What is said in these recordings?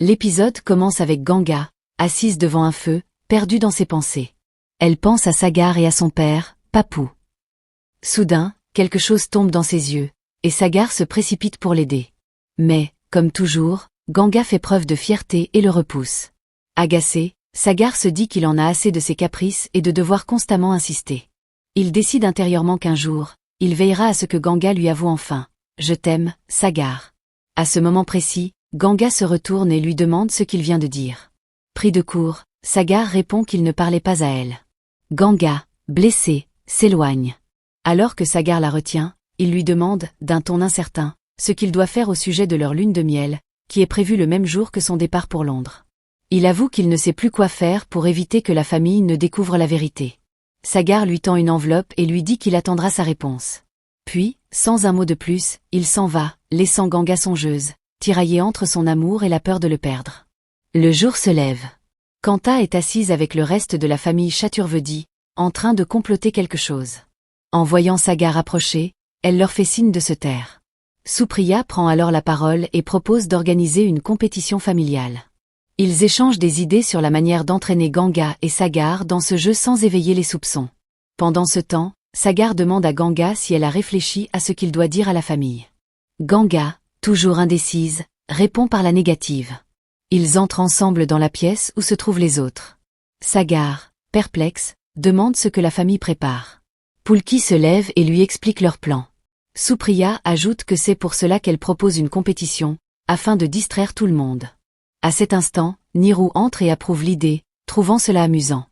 L'épisode commence avec Ganga, assise devant un feu, perdue dans ses pensées. Elle pense à Sagar et à son père, Papou. Soudain, quelque chose tombe dans ses yeux, et Sagar se précipite pour l'aider. Mais, comme toujours, Ganga fait preuve de fierté et le repousse. Agacé, Sagar se dit qu'il en a assez de ses caprices et de devoir constamment insister. Il décide intérieurement qu'un jour, il veillera à ce que Ganga lui avoue enfin « Je t'aime, Sagar ». À ce moment précis, Ganga se retourne et lui demande ce qu'il vient de dire. Pris de court, Sagar répond qu'il ne parlait pas à elle. Ganga, blessé, s'éloigne. Alors que Sagar la retient, il lui demande, d'un ton incertain, ce qu'il doit faire au sujet de leur lune de miel, qui est prévue le même jour que son départ pour Londres. Il avoue qu'il ne sait plus quoi faire pour éviter que la famille ne découvre la vérité. Sagar lui tend une enveloppe et lui dit qu'il attendra sa réponse. Puis, sans un mot de plus, il s'en va, laissant Ganga songeuse, tiraillée entre son amour et la peur de le perdre. Le jour se lève. Kanta est assise avec le reste de la famille Chaturvedi, en train de comploter quelque chose. En voyant Sagar approcher, elle leur fait signe de se taire. Supriya prend alors la parole et propose d'organiser une compétition familiale. Ils échangent des idées sur la manière d'entraîner Ganga et Sagar dans ce jeu sans éveiller les soupçons. Pendant ce temps, Sagar demande à Ganga si elle a réfléchi à ce qu'il doit dire à la famille. Ganga, toujours indécise, répond par la négative. Ils entrent ensemble dans la pièce où se trouvent les autres. Sagar, perplexe, demande ce que la famille prépare. Pulki se lève et lui explique leur plan. Supriya ajoute que c'est pour cela qu'elle propose une compétition, afin de distraire tout le monde. À cet instant, Niru entre et approuve l'idée, trouvant cela amusant.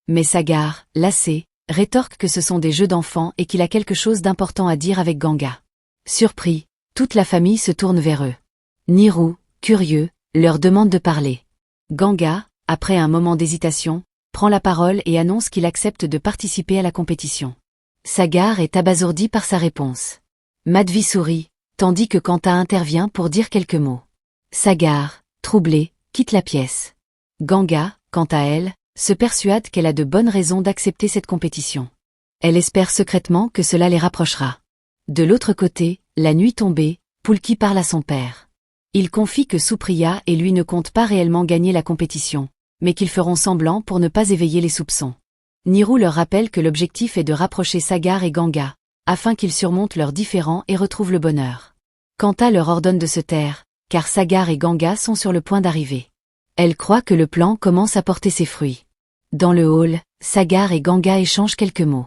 Mais Sagar, lassé, rétorque que ce sont des jeux d'enfants et qu'il a quelque chose d'important à dire avec Ganga. Surpris, toute la famille se tourne vers eux. Niru, curieux, leur demande de parler. Ganga, après un moment d'hésitation, prend la parole et annonce qu'il accepte de participer à la compétition. Sagar est abasourdi par sa réponse. Madhvi sourit, tandis que Kanta intervient pour dire quelques mots. Sagar, troublée, quitte la pièce. Ganga, quant à elle, se persuade qu'elle a de bonnes raisons d'accepter cette compétition. Elle espère secrètement que cela les rapprochera. De l'autre côté, la nuit tombée, Pulki parle à son père. Il confie que Supriya et lui ne comptent pas réellement gagner la compétition, mais qu'ils feront semblant pour ne pas éveiller les soupçons. Niru leur rappelle que l'objectif est de rapprocher Sagar et Ganga, afin qu'ils surmontent leurs différends et retrouvent le bonheur. Kanta leur ordonne de se taire, car Sagar et Ganga sont sur le point d'arriver. Elle croit que le plan commence à porter ses fruits. Dans le hall, Sagar et Ganga échangent quelques mots.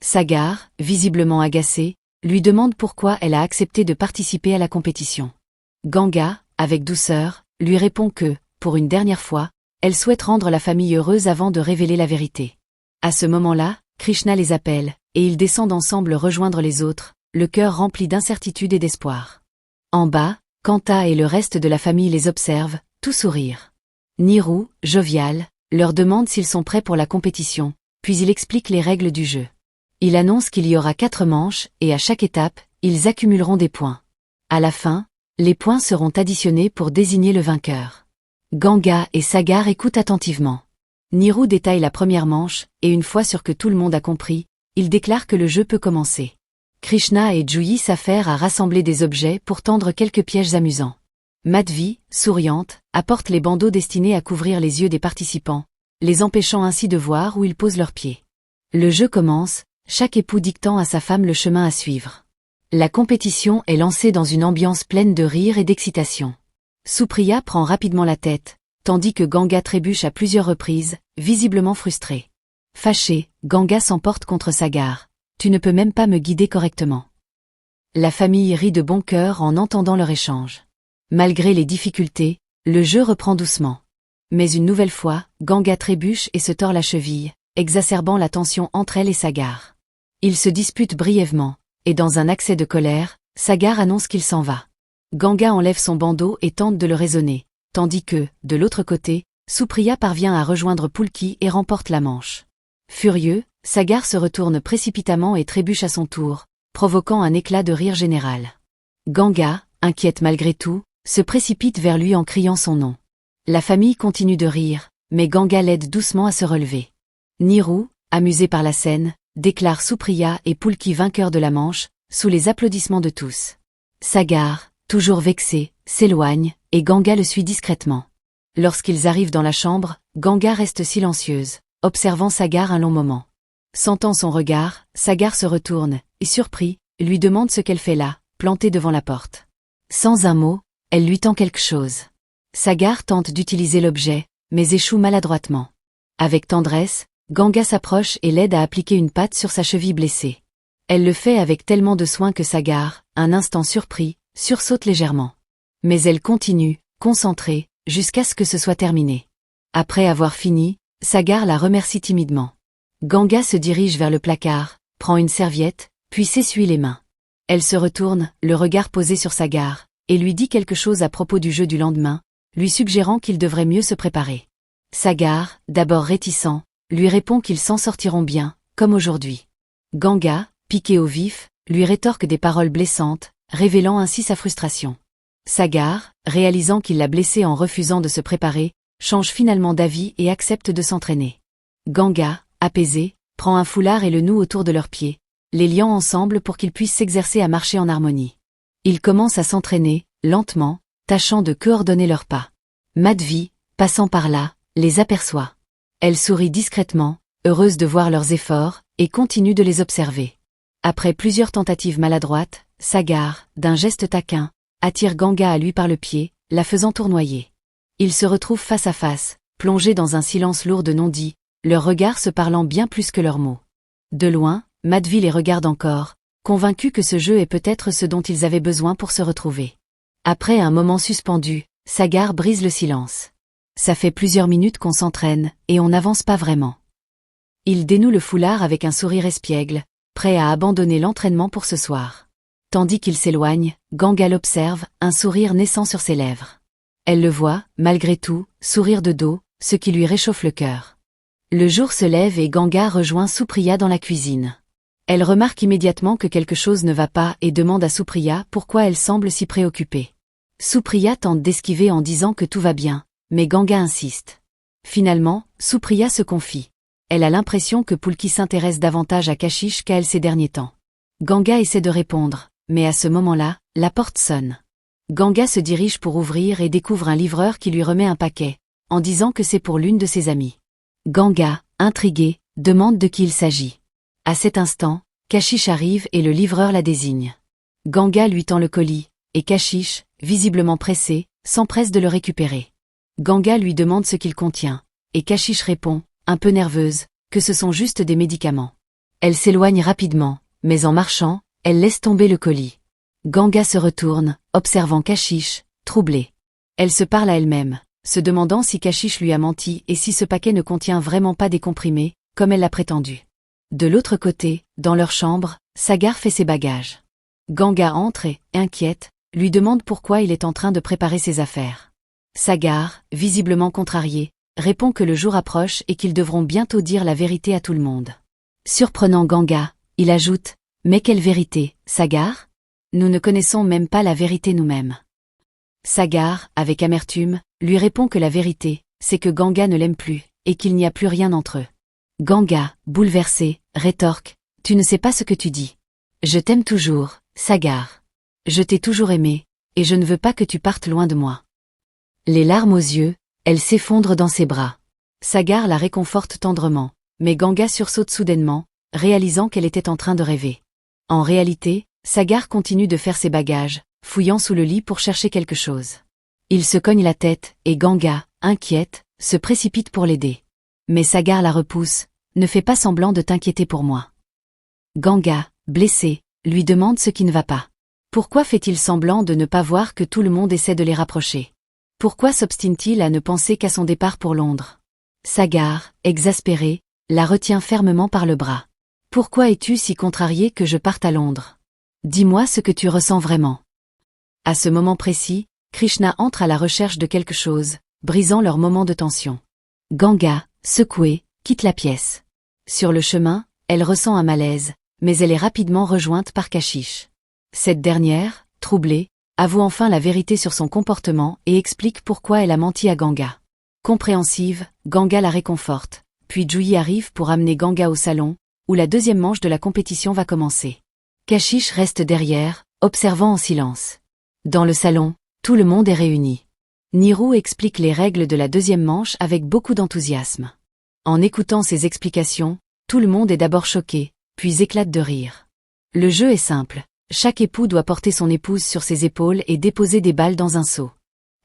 Sagar, visiblement agacée, lui demande pourquoi elle a accepté de participer à la compétition. Ganga, avec douceur, lui répond que, pour une dernière fois, elle souhaite rendre la famille heureuse avant de révéler la vérité. À ce moment-là, Krishna les appelle, et ils descendent ensemble rejoindre les autres, le cœur rempli d'incertitude et d'espoir. En bas, Kanta et le reste de la famille les observent, tout sourire. Niru, jovial, leur demande s'ils sont prêts pour la compétition, puis il explique les règles du jeu. Il annonce qu'il y aura 4 manches, et à chaque étape, ils accumuleront des points. À la fin, les points seront additionnés pour désigner le vainqueur. Ganga et Sagar écoutent attentivement. Niru détaille la première manche, et une fois sûr que tout le monde a compris, il déclare que le jeu peut commencer. Krishna et Juhi s'affairent à rassembler des objets pour tendre quelques pièges amusants. Madhvi, souriante, apporte les bandeaux destinés à couvrir les yeux des participants, les empêchant ainsi de voir où ils posent leurs pieds. Le jeu commence, chaque époux dictant à sa femme le chemin à suivre. La compétition est lancée dans une ambiance pleine de rire et d'excitation. Supriya prend rapidement la tête, tandis que Ganga trébuche à plusieurs reprises, visiblement frustré. Fâché, Ganga s'emporte contre Sagar. « Tu ne peux même pas me guider correctement. » La famille rit de bon cœur en entendant leur échange. Malgré les difficultés, le jeu reprend doucement. Mais une nouvelle fois, Ganga trébuche et se tord la cheville, exacerbant la tension entre elle et Sagar. Ils se disputent brièvement, et dans un accès de colère, Sagar annonce qu'il s'en va. Ganga enlève son bandeau et tente de le raisonner, tandis que, de l'autre côté, Supriya parvient à rejoindre Pulki et remporte la manche. Furieux, Sagar se retourne précipitamment et trébuche à son tour, provoquant un éclat de rire général. Ganga, inquiète malgré tout, se précipite vers lui en criant son nom. La famille continue de rire, mais Ganga l'aide doucement à se relever. Niru, amusé par la scène, déclare Supriya et Pulki vainqueurs de la manche, sous les applaudissements de tous. Sagar, toujours vexé, s'éloigne, et Ganga le suit discrètement. Lorsqu'ils arrivent dans la chambre, Ganga reste silencieuse, observant Sagar un long moment. Sentant son regard, Sagar se retourne, et surpris, lui demande ce qu'elle fait là, plantée devant la porte. Sans un mot, elle lui tend quelque chose. Sagar tente d'utiliser l'objet, mais échoue maladroitement. Avec tendresse, Ganga s'approche et l'aide à appliquer une patte sur sa cheville blessée. Elle le fait avec tellement de soin que Sagar, un instant surpris, sursaute légèrement. Mais elle continue, concentrée, jusqu'à ce que ce soit terminé. Après avoir fini, Sagar la remercie timidement. Ganga se dirige vers le placard, prend une serviette, puis s'essuie les mains. Elle se retourne, le regard posé sur Sagar, et lui dit quelque chose à propos du jeu du lendemain, lui suggérant qu'il devrait mieux se préparer. Sagar, d'abord réticent, lui répond qu'ils s'en sortiront bien, comme aujourd'hui. Ganga, piqué au vif, lui rétorque des paroles blessantes, révélant ainsi sa frustration. Sagar, réalisant qu'il l'a blessé en refusant de se préparer, change finalement d'avis et accepte de s'entraîner. Ganga, apaisé, prend un foulard et le noue autour de leurs pieds, les liant ensemble pour qu'ils puissent s'exercer à marcher en harmonie. Ils commencent à s'entraîner, lentement, tâchant de coordonner leurs pas. Madhvi, passant par là, les aperçoit. Elle sourit discrètement, heureuse de voir leurs efforts, et continue de les observer. Après plusieurs tentatives maladroites, Sagar, d'un geste taquin, attire Ganga à lui par le pied, la faisant tournoyer. Ils se retrouvent face à face, plongés dans un silence lourd de non-dits, leurs regards se parlant bien plus que leurs mots. De loin, Madhvi les regarde encore, convaincu que ce jeu est peut-être ce dont ils avaient besoin pour se retrouver. Après un moment suspendu, Sagar brise le silence. Ça fait plusieurs minutes qu'on s'entraîne, et on n'avance pas vraiment. Il dénoue le foulard avec un sourire espiègle, prêt à abandonner l'entraînement pour ce soir. Tandis qu'il s'éloigne, Ganga l'observe, un sourire naissant sur ses lèvres. Elle le voit, malgré tout, sourire de dos, ce qui lui réchauffe le cœur. Le jour se lève et Ganga rejoint Supriya dans la cuisine. Elle remarque immédiatement que quelque chose ne va pas et demande à Supriya pourquoi elle semble si préoccupée. Supriya tente d'esquiver en disant que tout va bien, mais Ganga insiste. Finalement, Supriya se confie. Elle a l'impression que Pulki s'intéresse davantage à Kashish qu'à elle ces derniers temps. Ganga essaie de répondre, mais à ce moment-là, la porte sonne. Ganga se dirige pour ouvrir et découvre un livreur qui lui remet un paquet, en disant que c'est pour l'une de ses amies. Ganga, intrigué, demande de qui il s'agit. À cet instant, Kashish arrive et le livreur la désigne. Ganga lui tend le colis, et Kashish, visiblement pressé, s'empresse de le récupérer. Ganga lui demande ce qu'il contient, et Kashish répond, un peu nerveuse, que ce sont juste des médicaments. Elle s'éloigne rapidement, mais en marchant, elle laisse tomber le colis. Ganga se retourne, observant Kashish, troublée. Elle se parle à elle-même, se demandant si Kashish lui a menti et si ce paquet ne contient vraiment pas des comprimés, comme elle l'a prétendu. De l'autre côté, dans leur chambre, Sagar fait ses bagages. Ganga entre et, inquiète, lui demande pourquoi il est en train de préparer ses affaires. Sagar, visiblement contrarié, répond que le jour approche et qu'ils devront bientôt dire la vérité à tout le monde. Surprenant Ganga, il ajoute « Mais quelle vérité, Sagar ? Nous ne connaissons même pas la vérité nous-mêmes. » Sagar, avec amertume, lui répond que la vérité, c'est que Ganga ne l'aime plus, et qu'il n'y a plus rien entre eux. Ganga, bouleversé, rétorque « Tu ne sais pas ce que tu dis. Je t'aime toujours, Sagar. Je t'ai toujours aimé, et je ne veux pas que tu partes loin de moi. » Les larmes aux yeux, elle s'effondre dans ses bras. Sagar la réconforte tendrement, mais Ganga sursaute soudainement, réalisant qu'elle était en train de rêver. En réalité, Sagar continue de faire ses bagages, fouillant sous le lit pour chercher quelque chose. Il se cogne la tête, et Ganga, inquiète, se précipite pour l'aider. Mais Sagar la repousse, ne fais pas semblant de t'inquiéter pour moi. Ganga, blessé, lui demande ce qui ne va pas. Pourquoi fait-il semblant de ne pas voir que tout le monde essaie de les rapprocher? Pourquoi s'obstine-t-il à ne penser qu'à son départ pour Londres? Sagar, exaspéré, la retient fermement par le bras. Pourquoi es-tu si contrarié que je parte à Londres? Dis-moi ce que tu ressens vraiment. À ce moment précis, Krishna entre à la recherche de quelque chose, brisant leur moment de tension. Ganga, secouée, quitte la pièce. Sur le chemin, elle ressent un malaise, mais elle est rapidement rejointe par Kashish. Cette dernière, troublée, avoue enfin la vérité sur son comportement et explique pourquoi elle a menti à Ganga. Compréhensive, Ganga la réconforte, puis Juhi arrive pour amener Ganga au salon, où la deuxième manche de la compétition va commencer. Kashish reste derrière, observant en silence. Dans le salon, tout le monde est réuni. Nirou explique les règles de la deuxième manche avec beaucoup d'enthousiasme. En écoutant ces explications, tout le monde est d'abord choqué, puis éclate de rire. Le jeu est simple. Chaque époux doit porter son épouse sur ses épaules et déposer des balles dans un seau.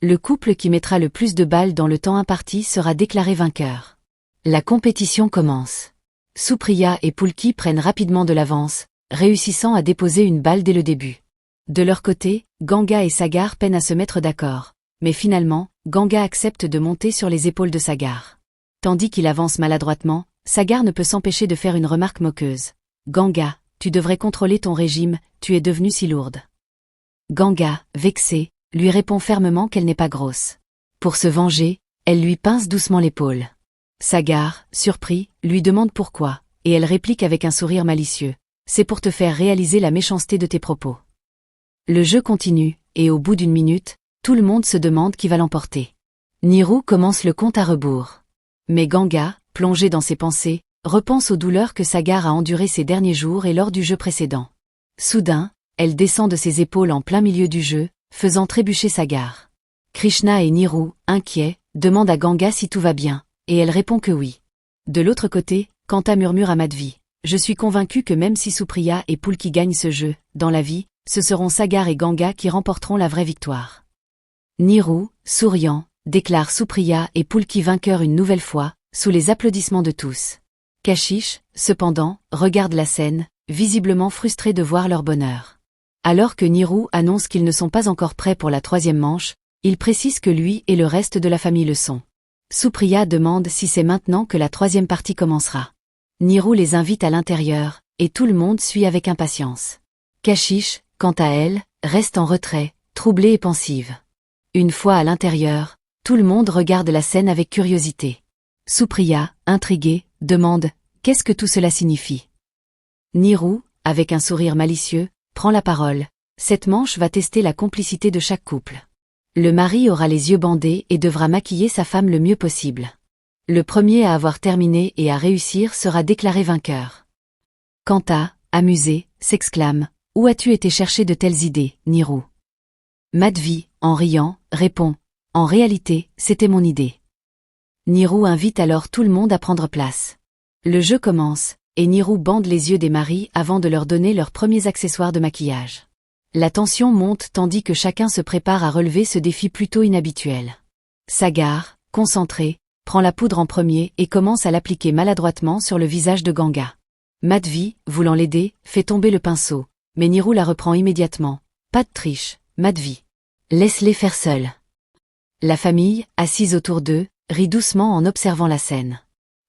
Le couple qui mettra le plus de balles dans le temps imparti sera déclaré vainqueur. La compétition commence. Supriya et Pulki prennent rapidement de l'avance, réussissant à déposer une balle dès le début. De leur côté, Ganga et Sagar peinent à se mettre d'accord, mais finalement, Ganga accepte de monter sur les épaules de Sagar. Tandis qu'il avance maladroitement, Sagar ne peut s'empêcher de faire une remarque moqueuse. « Ganga, tu devrais contrôler ton régime, tu es devenue si lourde. » Ganga, vexée, lui répond fermement qu'elle n'est pas grosse. Pour se venger, elle lui pince doucement l'épaule. Sagar, surpris, lui demande pourquoi, et elle réplique avec un sourire malicieux. « C'est pour te faire réaliser la méchanceté de tes propos. » Le jeu continue, et au bout d'une minute, tout le monde se demande qui va l'emporter. Nirou commence le compte à rebours. Mais Ganga, plongé dans ses pensées, repense aux douleurs que Sagar a endurées ces derniers jours et lors du jeu précédent. Soudain, elle descend de ses épaules en plein milieu du jeu, faisant trébucher Sagar. Krishna et Nirou, inquiets, demandent à Ganga si tout va bien, et elle répond que oui. De l'autre côté, Kanta murmure à Madhvi. « Je suis convaincu que même si Supriya et Pulki gagnent ce jeu, dans la vie, ce seront Sagar et Ganga qui remporteront la vraie victoire. » Nirou, souriant, déclare Supriya et Pulki vainqueurs une nouvelle fois, sous les applaudissements de tous. Kashish, cependant, regarde la scène, visiblement frustré de voir leur bonheur. Alors que Nirou annonce qu'ils ne sont pas encore prêts pour la troisième manche, il précise que lui et le reste de la famille le sont. Supriya demande si c'est maintenant que la troisième partie commencera. Nirou les invite à l'intérieur, et tout le monde suit avec impatience. Kashish, quant à elle, reste en retrait, troublée et pensive. Une fois à l'intérieur, tout le monde regarde la scène avec curiosité. Supriya, intriguée, demande « Qu'est-ce que tout cela signifie ?» Nirou, avec un sourire malicieux, prend la parole. Cette manche va tester la complicité de chaque couple. Le mari aura les yeux bandés et devra maquiller sa femme le mieux possible. Le premier à avoir terminé et à réussir sera déclaré vainqueur. Kanta, amusé, s'exclame « Où as-tu été chercher de telles idées, Nirou ?» Madhvi, en riant, répond « En réalité, c'était mon idée. » Nirou invite alors tout le monde à prendre place. Le jeu commence, et Nirou bande les yeux des maris avant de leur donner leurs premiers accessoires de maquillage. La tension monte tandis que chacun se prépare à relever ce défi plutôt inhabituel. Sagar, concentré, prend la poudre en premier et commence à l'appliquer maladroitement sur le visage de Ganga. Madhvi, voulant l'aider, fait tomber le pinceau, mais Nirou la reprend immédiatement. Pas de triche, Madhvi. Laisse-les faire seuls. La famille, assise autour d'eux, rit doucement en observant la scène.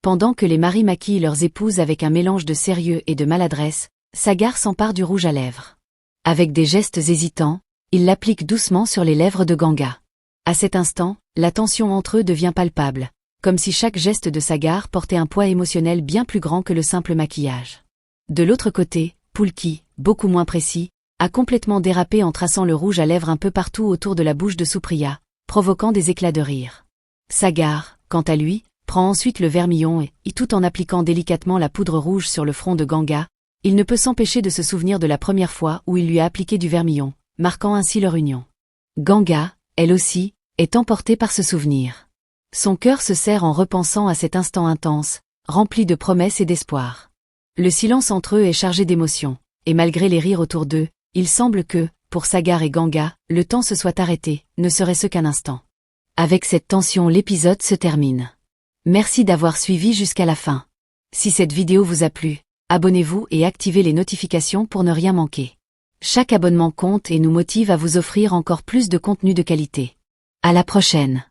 Pendant que les maris maquillent leurs épouses avec un mélange de sérieux et de maladresse, Sagar s'empare du rouge à lèvres. Avec des gestes hésitants, il l'applique doucement sur les lèvres de Ganga. À cet instant, la tension entre eux devient palpable, comme si chaque geste de Sagar portait un poids émotionnel bien plus grand que le simple maquillage. De l'autre côté, Pulki, beaucoup moins précis, a complètement dérapé en traçant le rouge à lèvres un peu partout autour de la bouche de Supriya, provoquant des éclats de rire. Sagar, quant à lui, prend ensuite le vermillon et, tout en appliquant délicatement la poudre rouge sur le front de Ganga, il ne peut s'empêcher de se souvenir de la première fois où il lui a appliqué du vermillon, marquant ainsi leur union. Ganga, elle aussi, est emportée par ce souvenir. Son cœur se serre en repensant à cet instant intense, rempli de promesses et d'espoir. Le silence entre eux est chargé d'émotions, et malgré les rires autour d'eux, il semble que, pour Sagar et Ganga, le temps se soit arrêté, ne serait-ce qu'un instant. Avec cette tension, l'épisode se termine. Merci d'avoir suivi jusqu'à la fin. Si cette vidéo vous a plu, abonnez-vous et activez les notifications pour ne rien manquer. Chaque abonnement compte et nous motive à vous offrir encore plus de contenu de qualité. À la prochaine.